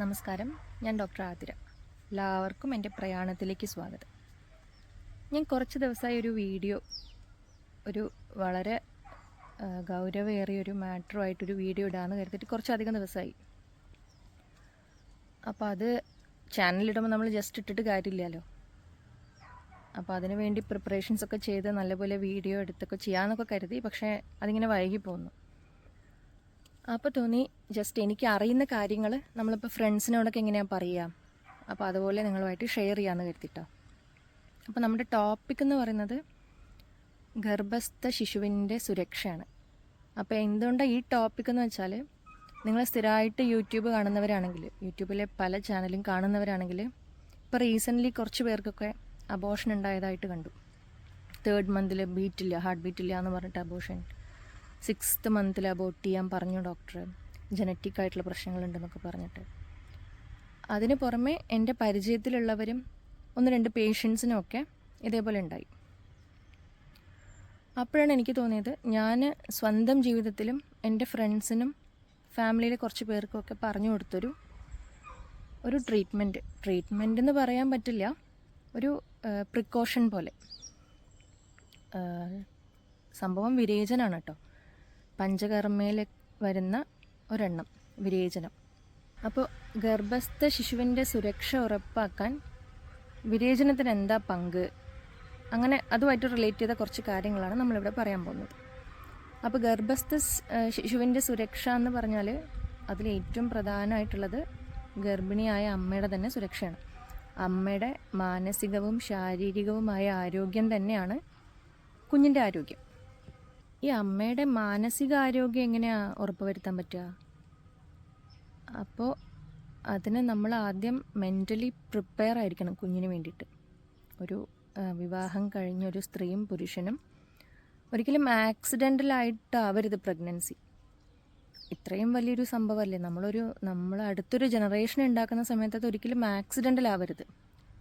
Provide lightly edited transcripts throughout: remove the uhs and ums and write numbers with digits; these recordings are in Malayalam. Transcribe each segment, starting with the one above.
നമസ്കാരം, ഞാൻ ഡോക്ടർ ആതിര. എല്ലാവർക്കും എൻ്റെ പ്രയാണത്തിലേക്ക് സ്വാഗതം. ഞാൻ കുറച്ച് ദിവസമായി ഒരു വളരെ ഗൗരവമേറിയൊരു മാറ്ററുമായിട്ടൊരു വീഡിയോ ഇടാമെന്ന് കരുതിയിട്ട് കുറച്ചധികം ദിവസമായി. അപ്പോൾ അത് ചാനലിടുമ്പോൾ നമ്മൾ ജസ്റ്റ് ഇട്ടിട്ട് കാര്യമില്ലല്ലോ. അപ്പോൾ അതിന് വേണ്ടി പ്രിപ്പറേഷൻസൊക്കെ ചെയ്ത് നല്ലപോലെ വീഡിയോ എടുത്തൊക്കെ ചെയ്യാമെന്നൊക്കെ കരുതി. പക്ഷേ അതിങ്ങനെ വൈകി പോകുന്നു. അപ്പോൾ തോന്നി ജസ്റ്റ് എനിക്ക് അറിയുന്ന കാര്യങ്ങൾ നമ്മളിപ്പോൾ ഫ്രണ്ട്സിനോടൊക്കെ എങ്ങനെയാണ് പറയുക, അപ്പോൾ അതുപോലെ നിങ്ങളുമായിട്ട് ഷെയർ ചെയ്യാമെന്ന് കരുതിയിട്ടാണ്. അപ്പോൾ നമ്മുടെ ടോപ്പിക് എന്ന് പറയുന്നത് ഗർഭസ്ഥ ശിശുവിൻ്റെ സുരക്ഷയാണ്. അപ്പോൾ എന്തുകൊണ്ടാണ് ഈ ടോപ്പിക് എന്ന് വെച്ചാൽ, നിങ്ങൾ സ്ഥിരമായിട്ട് യൂട്യൂബ് കാണുന്നവരാണെങ്കിൽ, യൂട്യൂബിലെ പല ചാനലും കാണുന്നവരാണെങ്കിൽ, ഇപ്പോൾ റീസെൻ്റ്ലി കുറച്ച് പേർക്കൊക്കെ അബോർഷൻ ഉണ്ടായതായിട്ട് കണ്ടു. 3rd മന്തിൽ ഹാർട്ട് ബീറ്റില്ല എന്ന് പറഞ്ഞിട്ട് അബോർഷൻ, 6th മന്തിൽ അബോർട്ട് ചെയ്യാൻ പറഞ്ഞു ഡോക്ടർ, ജനറ്റിക് ആയിട്ടുള്ള പ്രശ്നങ്ങളുണ്ടെന്നൊക്കെ പറഞ്ഞിട്ട്. അതിന് പുറമെ എൻ്റെ പരിചയത്തിലുള്ളവരും 1-2 പേഷ്യൻസിനൊക്കെ ഇതേപോലെ ഉണ്ടായി. അപ്പോഴാണ് എനിക്ക് തോന്നിയത്, ഞാൻ സ്വന്തം ജീവിതത്തിലും എൻ്റെ ഫ്രണ്ട്സിനും ഫാമിലിയിലെ കുറച്ച് പേർക്കൊക്കെ പറഞ്ഞു കൊടുത്തൊരു ട്രീറ്റ്മെൻറ്റ് എന്ന് പറയാൻ പറ്റില്ല, ഒരു പ്രിക്കോഷൻ പോലെ. സംഭവം വിരേചനാണ് കേട്ടോ. പഞ്ചകർമ്മയിൽ വരുന്ന ഒരെണ്ണം വിരേചനം. അപ്പോൾ ഗർഭസ്ഥ ശിശുവിൻ്റെ സുരക്ഷ ഉറപ്പാക്കാൻ വിരേചനത്തിന് എന്താ പങ്ക്, അങ്ങനെ അതുമായിട്ട് റിലേറ്റ് ചെയ്ത കുറച്ച് കാര്യങ്ങളാണ് നമ്മളിവിടെ പറയാൻ പോകുന്നത്. അപ്പോൾ ഗർഭസ്ഥ ശിശുവിൻ്റെ സുരക്ഷ എന്ന് പറഞ്ഞാൽ അതിൽ ഏറ്റവും പ്രധാനമായിട്ടുള്ളത് ഗർഭിണിയായ അമ്മയുടെ തന്നെ സുരക്ഷയാണ്. അമ്മയുടെ മാനസികവും ശാരീരികവുമായ ആരോഗ്യം തന്നെയാണ് കുഞ്ഞിൻ്റെ ആരോഗ്യം. ഈ അമ്മയുടെ മാനസികാരോഗ്യം എങ്ങനെയാണ് ഉറപ്പുവരുത്താൻ പറ്റുക? അപ്പോൾ അതിന് നമ്മൾ ആദ്യം മെൻ്റലി പ്രിപ്പയർ ആയിരിക്കണം കുഞ്ഞിന് വേണ്ടിയിട്ട്. ഒരു വിവാഹം കഴിഞ്ഞൊരു സ്ത്രീയും പുരുഷനും ഒരിക്കലും ആക്സിഡൻ്റലായിട്ടാവരുത് പ്രഗ്നൻസി. ഇത്രയും വലിയൊരു സംഭവമല്ലേ, നമ്മൾ അടുത്തൊരു ജനറേഷൻ ഉണ്ടാക്കുന്ന സമയത്ത് അത് ഒരിക്കലും ആക്സിഡൻ്റലാവരുത്.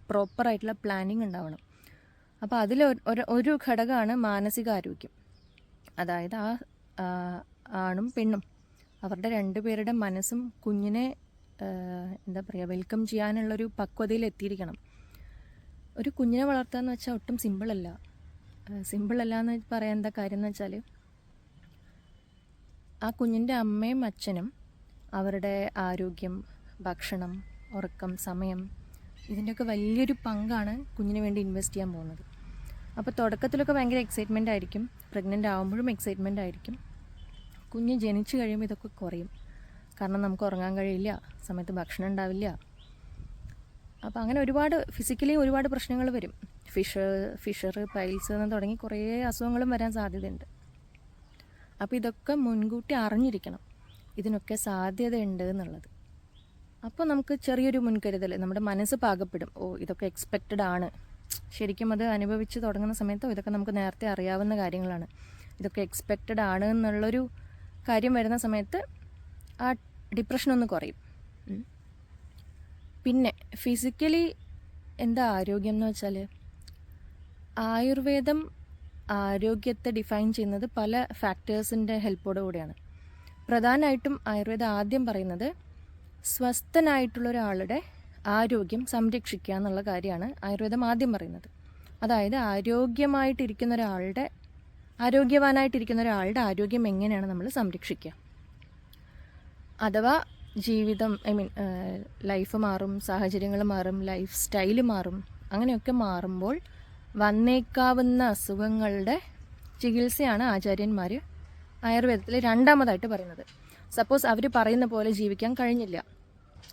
പ്രോപ്പറായിട്ടുള്ള പ്ലാനിങ് ഉണ്ടാവണം. അപ്പോൾ അതിൽ ഒരു ഘടകമാണ് മാനസികാരോഗ്യം. അതായത് ആണും പെണ്ണും അവരുടെ 2 പേരുടെ മനസ്സും കുഞ്ഞിനെ വെൽക്കം ചെയ്യാനുള്ളൊരു പക്വതയിൽ എത്തിയിരിക്കണം. ഒരു കുഞ്ഞിനെ വളർത്തുക എന്ന് വെച്ചാൽ ഒട്ടും സിമ്പിളല്ല എന്ന് പറയാൻ എന്താ കാര്യം എന്ന് വെച്ചാൽ, ആ കുഞ്ഞിൻ്റെ അമ്മയും അച്ഛനും അവരുടെ ആരോഗ്യം, ഭക്ഷണം, ഉറക്കം, സമയം, ഇതിൻ്റെയൊക്കെ വലിയൊരു പങ്കാണ് കുഞ്ഞിന് വേണ്ടി ഇൻവെസ്റ്റ് ചെയ്യാൻ പോകുന്നത്. അപ്പോൾ തുടക്കത്തിലൊക്കെ ഭയങ്കര എക്സൈറ്റ്മെൻ്റ് ആയിരിക്കും, പ്രഗ്നൻ്റ് ആകുമ്പോഴും എക്സൈറ്റ്മെൻ്റ് ആയിരിക്കും. കുഞ്ഞ് ജനിച്ച് കഴിയുമ്പോൾ ഇതൊക്കെ കുറയും. കാരണം നമുക്ക് ഉറങ്ങാൻ കഴിയില്ല, സമയത്ത് ഭക്ഷണം ഉണ്ടാവില്ല. അപ്പോൾ അങ്ങനെ ഫിസിക്കലി ഒരുപാട് പ്രശ്നങ്ങൾ വരും. ഫിഷർ, പൈൽസ് എന്ന് തുടങ്ങി കുറേ അസുഖങ്ങളും വരാൻ സാധ്യതയുണ്ട്. അപ്പോൾ ഇതൊക്കെ മുൻകൂട്ടി അറിഞ്ഞിരിക്കണം, ഇതിനൊക്കെ സാധ്യതയുണ്ട് എന്നുള്ളത്. അപ്പോൾ നമുക്ക് ചെറിയൊരു മുൻകരുതൽ, നമ്മുടെ മനസ്സ് പാകപ്പെടും. ഇതൊക്കെ എക്സ്പെക്റ്റഡ് ആണ്. ശരിക്കും അത് അനുഭവിച്ച് തുടങ്ങുന്ന സമയത്ത് ഇതൊക്കെ നമുക്ക് നേരത്തെ അറിയാവുന്ന കാര്യങ്ങളാണ്, ഇതൊക്കെ എക്സ്പെക്റ്റഡ് ആണ് എന്നുള്ളൊരു കാര്യം വരുന്ന സമയത്ത് ആ ഡിപ്രഷനൊന്ന് കുറയും. പിന്നെ ഫിസിക്കലി എന്താ ആരോഗ്യം എന്ന് വെച്ചാൽ, ആയുർവേദം ആരോഗ്യത്തെ ഡിഫൈൻ ചെയ്യുന്നത് പല ഫാക്ടേഴ്സിൻ്റെ ഹെൽപ്പോടെ കൂടെയാണ്. പ്രധാനമായിട്ടും ആയുർവേദം ആദ്യം പറയുന്നത് സ്വസ്ഥനായിട്ടുള്ള ഒരാളുടെ ആരോഗ്യം സംരക്ഷിക്കുക എന്നുള്ള കാര്യമാണ് ആയുർവേദം ആദ്യം പറയുന്നത്. അതായത് ആരോഗ്യവാനായിട്ടിരിക്കുന്ന ഒരാളുടെ ആരോഗ്യം എങ്ങനെയാണ് നമ്മൾ സംരക്ഷിക്കുക. അഥവാ ജീവിതം, ലൈഫ് മാറും, സാഹചര്യങ്ങൾ മാറും, ലൈഫ് സ്റ്റൈല് മാറും. അങ്ങനെയൊക്കെ മാറുമ്പോൾ വന്നേക്കാവുന്ന അസുഖങ്ങളുടെ ചികിത്സയാണ് ആചാര്യന്മാർ ആയുർവേദത്തിൽ രണ്ടാമതായിട്ട് പറയുന്നത്. സപ്പോസ് അവർ പറയുന്ന പോലെ ജീവിക്കാൻ കഴിഞ്ഞില്ല,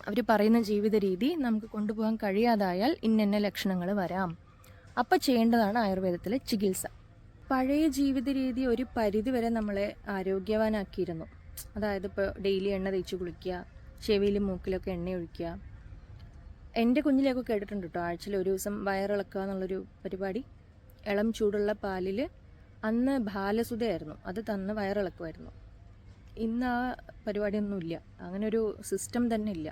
അവർ പറയുന്ന ജീവിത രീതി നമുക്ക് കൊണ്ടുപോകാൻ കഴിയാതായാൽ ഇന്ന ലക്ഷണങ്ങൾ വരാം. അപ്പോൾ ചെയ്യേണ്ടതാണ് ആയുർവേദത്തിലെ ചികിത്സ. പഴയ ജീവിത രീതി ഒരു പരിധി വരെ നമ്മളെ ആരോഗ്യവാനാക്കിയിരുന്നു. അതായത് ഇപ്പോൾ ഡെയിലി എണ്ണ തേച്ച് കുളിക്കുക, ചെവിയിലും മൂക്കിലൊക്കെ എണ്ണ ഒഴിക്കുക. എൻ്റെ കുഞ്ഞിലെയൊക്കെ കേട്ടിട്ടുണ്ട് കേട്ടോ, ആഴ്ചയിൽ ഒരു ദിവസം വയറിളക്കുക എന്നുള്ളൊരു പരിപാടി. ഇളം ചൂടുള്ള പാലിൽ, അന്ന് ബാലസുതയായിരുന്നു, അത് തന്ന് വയറിളക്കുമായിരുന്നു. ഇന്ന് ആ പരിപാടിയൊന്നുമില്ല, അങ്ങനെ ഒരു സിസ്റ്റം തന്നെ ഇല്ല.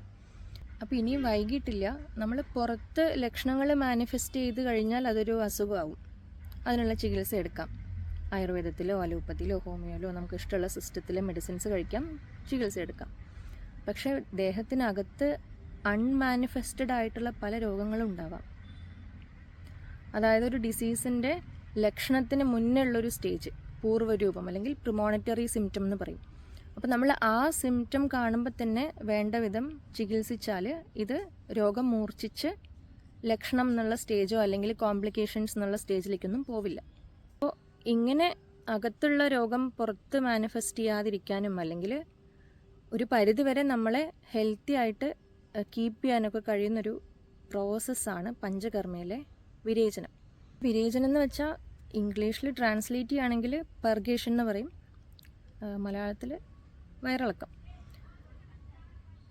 അപ്പോൾ ഇനിയും വൈകിട്ടില്ല. നമ്മൾ പുറത്ത് ലക്ഷണങ്ങൾ മാനിഫെസ്റ്റ് ചെയ്ത് കഴിഞ്ഞാൽ അതൊരു അസുഖമാവും. അതിനുള്ള ചികിത്സ എടുക്കാം. ആയുർവേദത്തിലോ അലോപ്പതിയിലോ ഹോമിയോയിലോ നമുക്ക് ഇഷ്ടമുള്ള സിസ്റ്റത്തിലെ മെഡിസിൻസ് കഴിക്കാം, ചികിത്സ എടുക്കാം. പക്ഷേ ദേഹത്തിനകത്ത് അൺമാനിഫെസ്റ്റഡ് ആയിട്ടുള്ള പല രോഗങ്ങളും ഉണ്ടാവാം. അതായത് ഒരു ഡിസീസിൻ്റെ ലക്ഷണത്തിന് മുന്നേ ഉള്ളൊരു സ്റ്റേജ്, പൂർവ്വരൂപം അല്ലെങ്കിൽ പ്രിമോണിറ്ററി സിംറ്റം എന്ന് പറയും. അപ്പോൾ നമ്മൾ ആ സിംറ്റം കാണുമ്പോൾ തന്നെ വേണ്ട വിധം ചികിത്സിച്ചാൽ ഇത് രോഗം മൂർച്ഛിച്ച് ലക്ഷണം എന്നുള്ള സ്റ്റേജോ അല്ലെങ്കിൽ കോംപ്ലിക്കേഷൻസ് എന്നുള്ള സ്റ്റേജിലേക്കൊന്നും പോവില്ല. അപ്പോൾ ഇങ്ങനെ അകത്തുള്ള രോഗം പുറത്ത് മാനിഫെസ്റ്റ് ചെയ്യാതിരിക്കാനും അല്ലെങ്കിൽ ഒരു പരിധിവരെ നമ്മളെ ഹെൽത്തി ആയിട്ട് കീപ്പ് ചെയ്യാനൊക്കെ കഴിയുന്നൊരു പ്രോസസ്സാണ് പഞ്ചകർമ്മയിലെ വിരേചനം. വിരേചനം എന്ന് വെച്ചാൽ ഇംഗ്ലീഷിൽ ട്രാൻസ്ലേറ്റ് ചെയ്യുകയാണെങ്കിൽ പെർഗേഷൻ എന്ന് പറയും, മലയാളത്തിൽ വയറിളക്കം.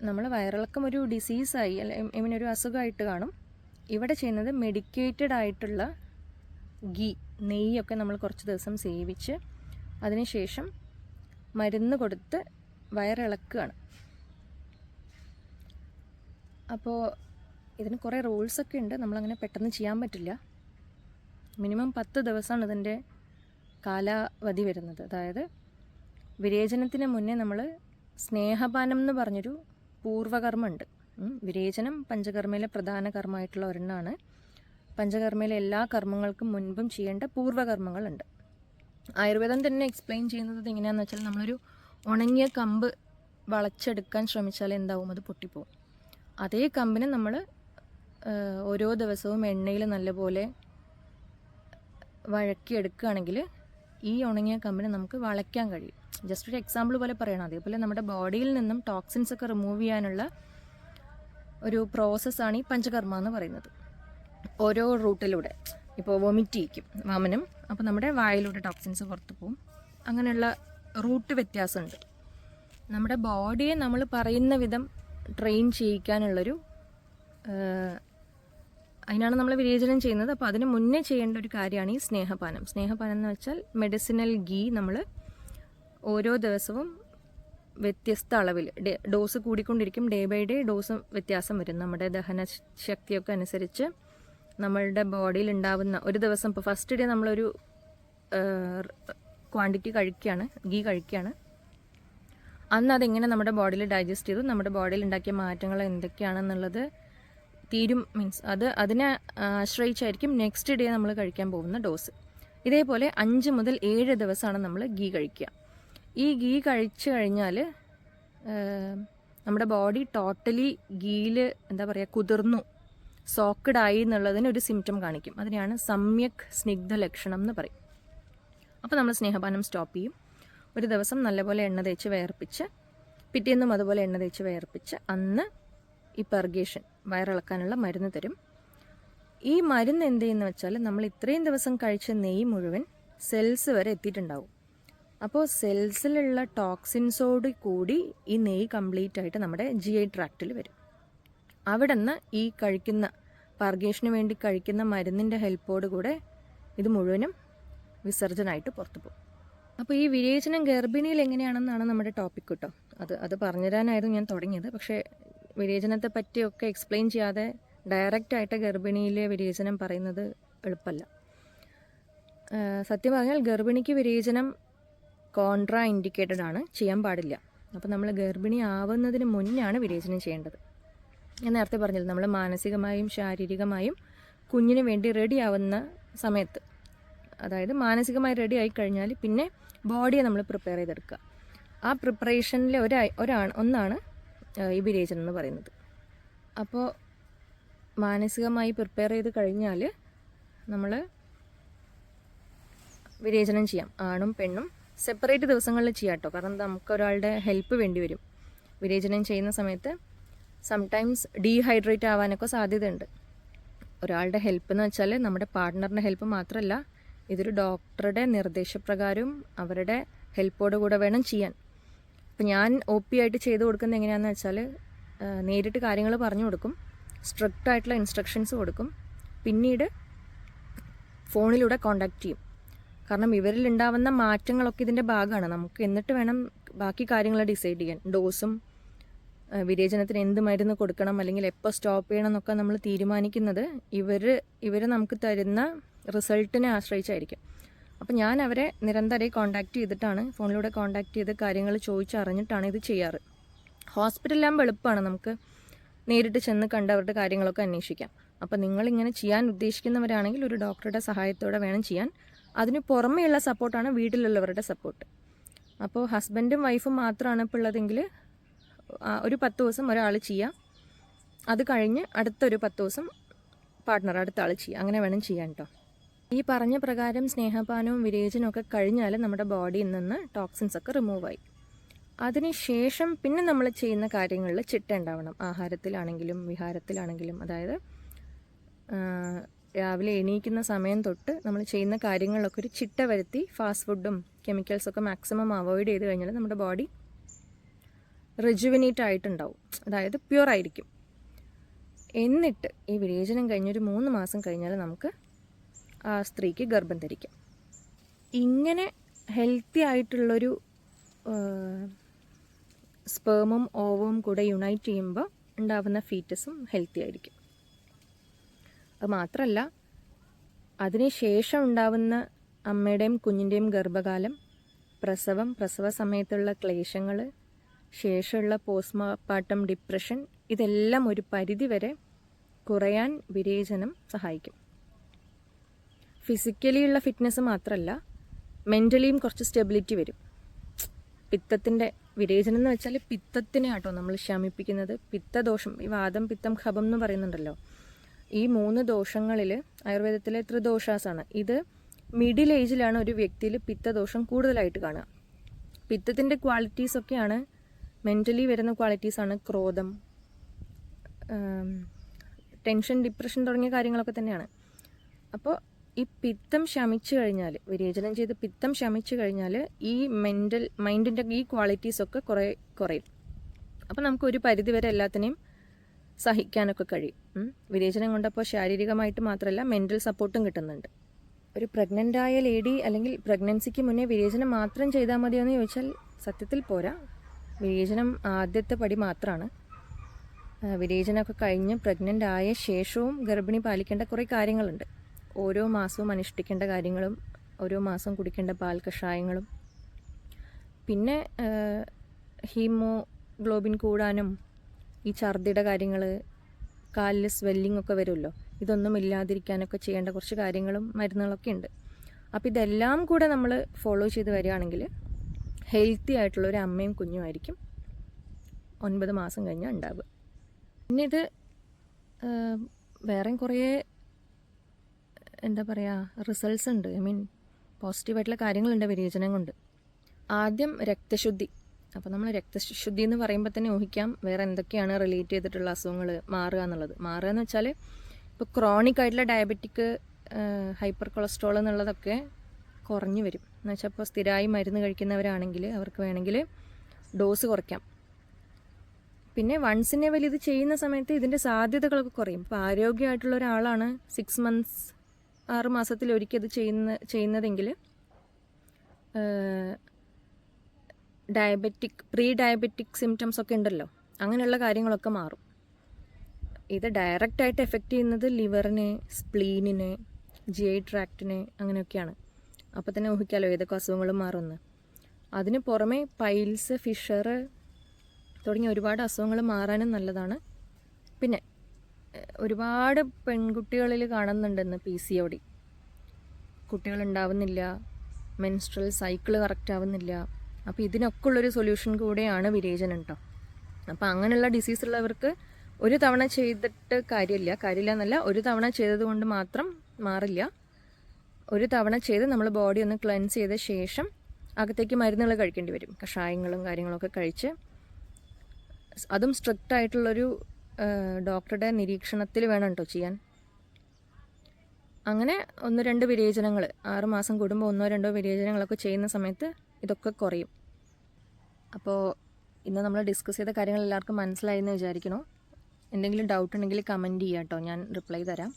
നമ്മൾ വയറിളക്കം ഒരു ഡിസീസായി അല്ലെങ്കിൽ ഒരു അസുഖമായിട്ട് കാണും. ഇവിടെ ചെയ്യുന്നത് മെഡിക്കേറ്റഡ് ആയിട്ടുള്ള നെയ്യൊക്കെ നമ്മൾ കുറച്ച് ദിവസം സേവിച്ച് അതിനുശേഷം മരുന്ന് കൊടുത്ത് വയറിളക്കുകയാണ്. അപ്പോൾ ഇതിന് കുറേ റൂൾസൊക്കെ ഉണ്ട്. നമ്മളങ്ങനെ പെട്ടെന്ന് ചെയ്യാൻ പറ്റില്ല. മിനിമം 10 ദിവസമാണ് ഇതിൻ്റെ കാലാവധി വരുന്നത്. അതായത് വിരേചനത്തിന് മുന്നേ നമ്മൾ സ്നേഹപാനം എന്ന് പറഞ്ഞൊരു പൂർവ്വകർമ്മമുണ്ട്. വിരേചനം പഞ്ചകർമ്മയിലെ പ്രധാന കർമ്മമായിട്ടുള്ള ഒരെണ്ണമാണ്. പഞ്ചകർമ്മയിലെ എല്ലാ കർമ്മങ്ങൾക്കും മുൻപും ചെയ്യേണ്ട പൂർവ്വകർമ്മങ്ങളുണ്ട്. ആയുർവേദം തന്നെ എക്സ്പ്ലെയിൻ ചെയ്യുന്നത് എങ്ങനെയാണെന്ന് വെച്ചാൽ, നമ്മളൊരു ഉണങ്ങിയ കമ്പ് വളച്ചെടുക്കാൻ ശ്രമിച്ചാൽ എന്താവും, അത് പൊട്ടിപ്പോവും. അതേ കമ്പിനെ നമ്മൾ ഓരോ ദിവസവും എണ്ണയിൽ നല്ലപോലെ വഴക്കിയെടുക്കുകയാണെങ്കിൽ ഈ ഉണങ്ങിയ കമ്പിനെ നമുക്ക് വളയ്ക്കാൻ കഴിയും. ജസ്റ്റ് ഒരു എക്സാമ്പിൾ പോലെ പറയണം. അതേപോലെ നമ്മുടെ ബോഡിയിൽ നിന്നും ടോക്സിൻസ് ഒക്കെ റിമൂവ് ചെയ്യാനുള്ള ഒരു പ്രോസസ്സാണ് ഈ പഞ്ചകർമ്മ എന്ന് പറയുന്നത്. ഓരോ റൂട്ടിലൂടെ, ഇപ്പോൾ വൊമിറ്റ് ചെയ്യിക്കും വാമനം, അപ്പോൾ നമ്മുടെ വായിലൂടെ ടോക്സിൻസ് പുറത്ത് പോകും. അങ്ങനെയുള്ള റൂട്ട് വ്യത്യാസമുണ്ട്. നമ്മുടെ ബോഡിയെ നമ്മൾ പറയുന്ന വിധം ട്രെയിൻ ചെയ്യിക്കാനുള്ളൊരു അതിനാണ് നമ്മൾ വിരേചനം ചെയ്യുന്നത്. അപ്പോൾ അതിന് മുന്നേ ചെയ്യേണ്ട ഒരു കാര്യമാണ് ഈ സ്നേഹപാനം. സ്നേഹപാനം എന്ന് വെച്ചാൽ മെഡിസിനൽ നമ്മൾ ഓരോ ദിവസവും വ്യത്യസ്ത അളവിൽ ഡോസ് കൂടിക്കൊണ്ടിരിക്കും. ഡേ ബൈ ഡേ ഡോസ് വ്യത്യാസം വരും. നമ്മുടെ ദഹന ശക്തിയൊക്കെ അനുസരിച്ച് നമ്മളുടെ ബോഡിയിൽ ഉണ്ടാവുന്ന, ഒരു ദിവസം ഇപ്പോൾ ഫസ്റ്റ് ഡേ നമ്മളൊരു ക്വാണ്ടിറ്റി കഴിക്കുകയാണ്, കഴിക്കുകയാണ്. അന്ന് അതെങ്ങനെ നമ്മുടെ ബോഡിയിൽ ഡൈജസ്റ്റ് ചെയ്തു, നമ്മുടെ ബോഡിയിൽ ഉണ്ടാക്കിയ മാറ്റങ്ങൾ എന്തൊക്കെയാണെന്നുള്ളത് അതിനെ ആശ്രയിച്ചായിരിക്കും നെക്സ്റ്റ് ഡേ നമ്മൾ കഴിക്കാൻ പോകുന്ന ഡോസ്. ഇതേപോലെ 5 മുതൽ 7 ദിവസമാണ് നമ്മൾ കഴിക്കുക. ഈ കഴിച്ചു കഴിഞ്ഞാൽ നമ്മുടെ ബോഡി ടോട്ടലി കുതിർന്നു, സോക്കഡായി എന്നുള്ളതിന് ഒരു സിംറ്റം കാണിക്കും. അതിനെയാണ് സമ്യക് സ്നിഗ്ധ ലക്ഷണം എന്ന് പറയും. അപ്പോൾ നമ്മൾ സ്നേഹപാനം സ്റ്റോപ്പ് ചെയ്യും. ഒരു ദിവസം നല്ലപോലെ എണ്ണ തേച്ച് വേർപ്പിച്ച്, പിറ്റേന്നും അതുപോലെ എണ്ണ തേച്ച് വേർപ്പിച്ച്, അന്ന് ഈ പെർഗേഷൻ വയറിളക്കാനുള്ള മരുന്ന് തരും. ഈ മരുന്ന് എന്ത് ചെയ്യുന്ന വെച്ചാൽ, നമ്മൾ ഇത്രയും ദിവസം കഴിച്ച നെയ്യ് മുഴുവൻ സെൽസ് വരെ എത്തിയിട്ടുണ്ടാവും. അപ്പോൾ സെൽസിലുള്ള ടോക്സിൻസോട് കൂടി ഈ നെയ്യ് കംപ്ലീറ്റ് ആയിട്ട് നമ്മുടെ GI ട്രാക്റ്റിൽ വരും. അവിടെ നിന്ന് ഈ കഴിക്കുന്ന പർഗേഷന് വേണ്ടി കഴിക്കുന്ന മരുന്നിൻ്റെ ഹെൽപ്പോട് കൂടെ ഇത് മുഴുവനും വിസർജനമായിട്ട് പുറത്തു പോകും. അപ്പോൾ ഈ വിരേചനം ഗർഭിണിയിൽ എങ്ങനെയാണെന്നാണ് നമ്മുടെ ടോപ്പിക് കേട്ടോ. അത് പറഞ്ഞുതരാനായിരുന്നു ഞാൻ തുടങ്ങിയത്. പക്ഷേ വിരേചനത്തെ പറ്റിയൊക്കെ എക്സ്പ്ലെയിൻ ചെയ്യാതെ ഡയറക്റ്റായിട്ട് ഗർഭിണിയിലെ വിരേചനം പറയുന്നത് എളുപ്പമല്ല. സത്യം പറഞ്ഞാൽ ഗർഭിണിക്ക് വിരേചനം കോൺട്രാ ഇൻഡിക്കേറ്റഡ് ആണ്, ചെയ്യാൻ പാടില്ല. അപ്പോൾ നമ്മൾ ഗർഭിണി ആവുന്നതിന് മുന്നാണ് വിരേചനം ചെയ്യേണ്ടത്. ഞാൻ നേരത്തെ പറഞ്ഞില്ല, നമ്മൾ മാനസികമായും ശാരീരികമായും കുഞ്ഞിന് വേണ്ടി റെഡി ആവുന്ന സമയത്ത്, അതായത് മാനസികമായി റെഡി ആയി കഴിഞ്ഞാൽ പിന്നെ ബോഡിയെ നമ്മൾ പ്രിപ്പയർ ചെയ്തെടുക്കുക. ആ പ്രിപ്പറേഷനിലെ ഒന്നാണ് ഈ വിരേചനം എന്ന് പറയുന്നത്. അപ്പോൾ മാനസികമായി പ്രിപ്പയർ ചെയ്ത് കഴിഞ്ഞാൽ നമ്മൾ വിരേചനം ചെയ്യാം. ആണും പെണ്ണും സെപ്പറേറ്റ് ദിവസങ്ങളിൽ ചെയ്യാം കേട്ടോ. കാരണം നമുക്ക് ഒരാളുടെ ഹെൽപ്പ് വേണ്ടി വരും. വിരേചനം ചെയ്യുന്ന സമയത്ത് സംടൈംസ് ഡീഹൈഡ്രേറ്റ് ആവാനൊക്കെ സാധ്യതയുണ്ട്. ഒരാളുടെ ഹെൽപ്പ് എന്ന് വെച്ചാൽ നമ്മുടെ പാർട്ട്ണറിൻ്റെ ഹെൽപ്പ് മാത്രമല്ല, ഇതൊരു ഡോക്ടറുടെ നിർദ്ദേശപ്രകാരവും അവരുടെ ഹെൽപ്പോട് കൂടെ വേണം ചെയ്യാൻ. അപ്പോൾ ഞാൻ OP ആയിട്ട് ചെയ്ത് കൊടുക്കുന്നത് എങ്ങനെയാണെന്ന് വെച്ചാൽ, നേരിട്ട് കാര്യങ്ങൾ പറഞ്ഞു കൊടുക്കും, സ്ട്രിക്റ്റ് ആയിട്ടുള്ള ഇൻസ്ട്രക്ഷൻസ് കൊടുക്കും, പിന്നീട് ഫോണിലൂടെ കോണ്ടാക്ട് ചെയ്യും. കാരണം ഇവരിൽ ഉണ്ടാവുന്ന മാറ്റങ്ങളൊക്കെ ഇതിൻ്റെ ഭാഗമാണ്. നമുക്ക് എന്നിട്ട് വേണം ബാക്കി കാര്യങ്ങൾ ഡിസൈഡ് ചെയ്യാൻ. ഡോസും വിരേചനത്തിന് എന്ത് മരുന്ന് കൊടുക്കണം അല്ലെങ്കിൽ എപ്പോൾ സ്റ്റോപ്പ് ചെയ്യണം എന്നൊക്കെ നമ്മൾ തീരുമാനിക്കുന്നത് ഇവർ നമുക്ക് തരുന്ന റിസൾട്ടിനെ ആശ്രയിച്ചായിരിക്കും. അപ്പോൾ ഞാൻ അവരെ നിരന്തരം കോണ്ടാക്ട് ചെയ്തിട്ടാണ്, ഫോണിലൂടെ കോണ്ടാക്ട് ചെയ്ത് കാര്യങ്ങൾ ചോദിച്ചറിഞ്ഞിട്ടാണ് ഇത് ചെയ്യാറ്. ഹോസ്പിറ്റലിലാകുമ്പോൾ എളുപ്പമാണ്. നമുക്ക് നേരിട്ട് ചെന്ന് കണ്ട് അവരുടെ കാര്യങ്ങളൊക്കെ അന്വേഷിക്കാം. അപ്പോൾ നിങ്ങളിങ്ങനെ ചെയ്യാൻ ഉദ്ദേശിക്കുന്നവരാണെങ്കിൽ ഒരു ഡോക്ടറുടെ സഹായത്തോടെ വേണം ചെയ്യാൻ. അതിന് പുറമെയുള്ള സപ്പോർട്ടാണ് വീട്ടിലുള്ളവരുടെ സപ്പോർട്ട്. അപ്പോൾ ഹസ്ബൻഡും വൈഫും മാത്രമാണ് ഇപ്പോൾ ഉള്ളതെങ്കിൽ ഒരു 10 ദിവസം ഒരാൾ ചെയ്യാം, അത് കഴിഞ്ഞ് അടുത്തൊരു 10 ദിവസം പാർട്ട്ണർ അടുത്ത ആൾ ചെയ്യുക. അങ്ങനെ വേണം ചെയ്യാൻ കേട്ടോ. ഈ പറഞ്ഞ പ്രകാരം സ്നേഹപാനവും വിരേചനവും ഒക്കെ കഴിഞ്ഞാൽ നമ്മുടെ ബോഡിയിൽ നിന്ന് ടോക്സിൻസ് ഒക്കെ റിമൂവായി. അതിനുശേഷം പിന്നെ നമ്മൾ ചെയ്യുന്ന കാര്യങ്ങളിൽ ചിട്ട ഉണ്ടാവണം. ആഹാരത്തിലാണെങ്കിലും വിഹാരത്തിലാണെങ്കിലും, അതായത് രാവിലെ എണീക്കുന്ന സമയം തൊട്ട് നമ്മൾ ചെയ്യുന്ന കാര്യങ്ങളിലൊക്കെ ഒരു ചിട്ട വരുത്തി ഫാസ്റ്റ് ഫുഡും കെമിക്കൽസൊക്കെ മാക്സിമം അവോയ്ഡ് ചെയ്ത് കഴിഞ്ഞാൽ നമ്മുടെ ബോഡി റിജുവിനേറ്റ് ആയിട്ടുണ്ടാവും, അതായത് പ്യുവർ ആയിരിക്കും. എന്നിട്ട് ഈ വിരേചനം കഴിഞ്ഞൊരു 3 മാസം കഴിഞ്ഞാൽ നമുക്ക് ആ സ്ത്രീക്ക് ഗർഭം ധരിക്കാം. ഇങ്ങനെ ഹെൽത്തി ആയിട്ടുള്ളൊരു സ്പേമും ഓവവും കൂടെ യുണൈറ്റ് ചെയ്യുമ്പോൾ ഉണ്ടാവുന്ന ഫീറ്റസും ഹെൽത്തി ആയിരിക്കും. അത് മാത്രമല്ല, അതിനുശേഷം ഉണ്ടാവുന്ന അമ്മയുടെയും കുഞ്ഞിൻ്റെയും ഗർഭകാലം, പ്രസവ സമയത്തുള്ള ക്ലേശങ്ങൾ, ശേഷമുള്ള പോസ്റ്റ്മോർട്ടം ഡിപ്രഷൻ, ഇതെല്ലാം ഒരു പരിധി വരെ കുറയാൻ വിരേചനം സഹായിക്കും. ഫിസിക്കലിയുള്ള ഫിറ്റ്നസ് മാത്രമല്ല, മെൻ്റലിയും കുറച്ച് സ്റ്റെബിലിറ്റി വരും. പിത്തത്തിൻ്റെ വിരേചനം എന്ന് വെച്ചാൽ പിത്തത്തിനെ ആട്ടോ നമ്മൾ ശമിപ്പിക്കുന്നത്. പിത്തദോഷം, ഈ വാദം പിത്തം കഫം എന്ന് പറയുന്നുണ്ടല്ലോ, ഈ 3 ദോഷങ്ങളിൽ ആയുർവേദത്തിലെ ത്രിദോഷാസാണ്. ഇത് മിഡിൽ ഏജിലാണ് ഒരു വ്യക്തിയിൽ പിത്തദോഷം കൂടുതലായിട്ട് കാണുക. പിത്തത്തിൻ്റെ ക്വാളിറ്റീസൊക്കെയാണ്, മെൻ്റലി വരുന്ന ക്വാളിറ്റീസാണ് ക്രോധം, ടെൻഷൻ, ഡിപ്രഷൻ തുടങ്ങിയ കാര്യങ്ങളൊക്കെ തന്നെയാണ്. അപ്പോൾ ഈ പിത്തം ശമിച്ചു കഴിഞ്ഞാൽ, വിരേചനം ചെയ്ത് പിത്തം ശമിച്ചു കഴിഞ്ഞാൽ ഈ മൈൻഡിൻ്റെ ഈ ക്വാളിറ്റീസൊക്കെ കുറയും. അപ്പോൾ നമുക്ക് ഒരു പരിധി വരെ എല്ലാത്തിനെയും സഹിക്കാനൊക്കെ കഴിയും. വിരേചനം കൊണ്ടപ്പോൾ ശാരീരികമായിട്ട് മാത്രമല്ല മെൻ്റൽ സപ്പോർട്ടും കിട്ടുന്നുണ്ട്. ഒരു പ്രഗ്നൻ്റായ ലേഡി അല്ലെങ്കിൽ പ്രഗ്നൻസിക്ക് മുന്നേ വിരേചനം മാത്രം ചെയ്താൽ മതിയോ എന്ന് ചോദിച്ചാൽ സത്യത്തിൽ പോരാ. വിരേചനം ആദ്യത്തെ പടി മാത്രമാണ്. വിരേചനമൊക്കെ കഴിഞ്ഞ് പ്രഗ്നൻ്റ് ആയ ശേഷവും ഗർഭിണി പാലിക്കേണ്ട കുറേ കാര്യങ്ങളുണ്ട്. ഓരോ മാസവും അനുഷ്ഠിക്കേണ്ട കാര്യങ്ങളും, ഓരോ മാസം കുടിക്കേണ്ട പാൽ കഷായങ്ങളും, പിന്നെ ഹീമോഗ്ലോബിൻ കൂടാനും ഈ ഛർദിയുടെ കാര്യങ്ങൾ, കാലിൽ സ്വെല്ലിംഗ് ഒക്കെ വരുമല്ലോ, ഇതൊന്നും ഇല്ലാതിരിക്കാനൊക്കെ ചെയ്യേണ്ട കുറച്ച് കാര്യങ്ങളും മരുന്നുകളൊക്കെ ഉണ്ട്. അപ്പോൾ ഇതെല്ലാം കൂടെ നമ്മൾ ഫോളോ ചെയ്ത് വരികയാണെങ്കിൽ ഹെൽത്തി ആയിട്ടുള്ളൊരു അമ്മയും കുഞ്ഞുമായിരിക്കും 9 മാസം കഴിഞ്ഞാൽ ഉണ്ടാവുക. പിന്നെ ഇത് വേറെയും കുറേ എന്താ പറയുക റിസൾട്ട്സ് ഉണ്ട്. പോസിറ്റീവായിട്ടുള്ള കാര്യങ്ങളുണ്ട് വിരേചനം കൊണ്ട്. ആദ്യം രക്തശുദ്ധി. അപ്പോൾ നമ്മൾ രക്തശുദ്ധി എന്ന് പറയുമ്പോൾ തന്നെ ഊഹിക്കാം വേറെ എന്തൊക്കെയാണ് റിലേറ്റ് ചെയ്തിട്ടുള്ള അസുഖങ്ങൾ മാറുക എന്നുള്ളത്. മാറുക എന്ന് വെച്ചാൽ ഇപ്പോൾ ക്രോണിക് ആയിട്ടുള്ള ഡയബറ്റിക്, ഹൈപ്പർ കൊളസ്ട്രോൾ എന്നുള്ളതൊക്കെ കുറഞ്ഞു വരും. എന്ന് വെച്ചാൽ ഇപ്പോൾ സ്ഥിരമായി മരുന്ന് കഴിക്കുന്നവരാണെങ്കിൽ അവർക്ക് വേണമെങ്കിൽ ഡോസ് കുറയ്ക്കാം. പിന്നെ വൺസിനെ വലിയ ഇത് ചെയ്യുന്ന സമയത്ത് ഇതിൻ്റെ സാധ്യതകളൊക്കെ കുറയും. ഇപ്പോൾ ആരോഗ്യമായിട്ടുള്ള ഒരാളാണ് 6 months 6 മാസത്തിലൊരിക്കൽ ഇത് ചെയ്യുന്നതെങ്കിൽ പ്രീ ഡയബറ്റിക് സിംറ്റംസ് ഒക്കെ ഉണ്ടല്ലോ, അങ്ങനെയുള്ള കാര്യങ്ങളൊക്കെ മാറും. ഇത് ഡയറക്റ്റായിട്ട് എഫക്റ്റ് ചെയ്യുന്നത് ലിവറിനെ, സ്പ്ലീനിനെ, GI ട്രാക്റ്റിനെ അങ്ങനെയൊക്കെയാണ്. അപ്പോൾ തന്നെ ഊഹിക്കാമല്ലോ ഏതൊക്കെ അസുഖങ്ങളും മാറുമെന്ന്. അതിന് പുറമെ പൈൽസ്, ഫിഷർ തുടങ്ങിയ ഒരുപാട് അസുഖങ്ങൾ മാറാനും നല്ലതാണ്. പിന്നെ ഒരുപാട് പെൺകുട്ടികളിൽ കാണുന്നുണ്ടെന്ന് PCOD, കുട്ടികളുണ്ടാവുന്നില്ല, മെൻസ്ട്രൽ സൈക്കിൾ കറക്റ്റ് ആവുന്നില്ല. അപ്പോൾ ഇതിനൊക്കെ ഉള്ളൊരു സൊല്യൂഷൻ കൂടെയാണ് വിരേചനം കേട്ടോ. അപ്പോൾ അങ്ങനെയുള്ള ഡിസീസ് ഉള്ളവർക്ക് ഒരു തവണ ചെയ്തിട്ട് കാര്യമില്ല എന്നല്ല, ഒരു തവണ ചെയ്തത് കൊണ്ട് മാത്രം മാറില്ല. ഒരു തവണ ചെയ്ത് നമ്മൾ ബോഡി ഒന്ന് ക്ലെൻസ് ചെയ്ത ശേഷം അകത്തേക്ക് മരുന്നുകൾ കഴിക്കേണ്ടി വരും, കഷായങ്ങളും കാര്യങ്ങളൊക്കെ കഴിച്ച്. അതും സ്ട്രിക്റ്റ് ആയിട്ടുള്ളൊരു ഡോക്ടറുടെ നിരീക്ഷണത്തിൽ വേണം കേട്ടോ ചെയ്യാൻ. അങ്ങനെ 1-2 വിരേചനങ്ങൾ 6 മാസം കൂടുമ്പോൾ 1-2 വിരേചനങ്ങളൊക്കെ ചെയ്യുന്ന സമയത്ത് ഇതൊക്കെ കുറയും. അപ്പോൾ ഇന്ന് നമ്മൾ ഡിസ്കസ് ചെയ്ത കാര്യങ്ങൾ എല്ലാവർക്കും മനസ്സിലായി എന്ന് വിചാരിക്കണോ? എന്തെങ്കിലും ഡൗട്ട് ഉണ്ടെങ്കിൽ കമൻറ്റ് ചെയ്യുക കേട്ടോ, ഞാൻ റിപ്ലൈ തരാം.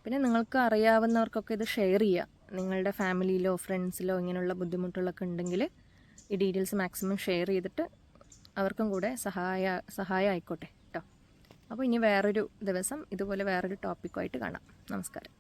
പിന്നെ നിങ്ങൾക്ക് അറിയാവുന്നവർക്കൊക്കെ ഇത് ഷെയർ ചെയ്യുക. നിങ്ങളുടെ ഫാമിലിയിലോ ഫ്രണ്ട്സിലോ ഇങ്ങനെയുള്ള ബുദ്ധിമുട്ടുകളൊക്കെ ഉണ്ടെങ്കിൽ ഈ ഡീറ്റെയിൽസ് മാക്സിമം ഷെയർ ചെയ്തിട്ട് അവർക്കും കൂടെ സഹായം ആയിക്കോട്ടെ കേട്ടോ. അപ്പോൾ ഇനി വേറൊരു ദിവസം ഇതുപോലെ വേറൊരു ടോപ്പിക്കുമായിട്ട് കാണാം. നമസ്കാരം.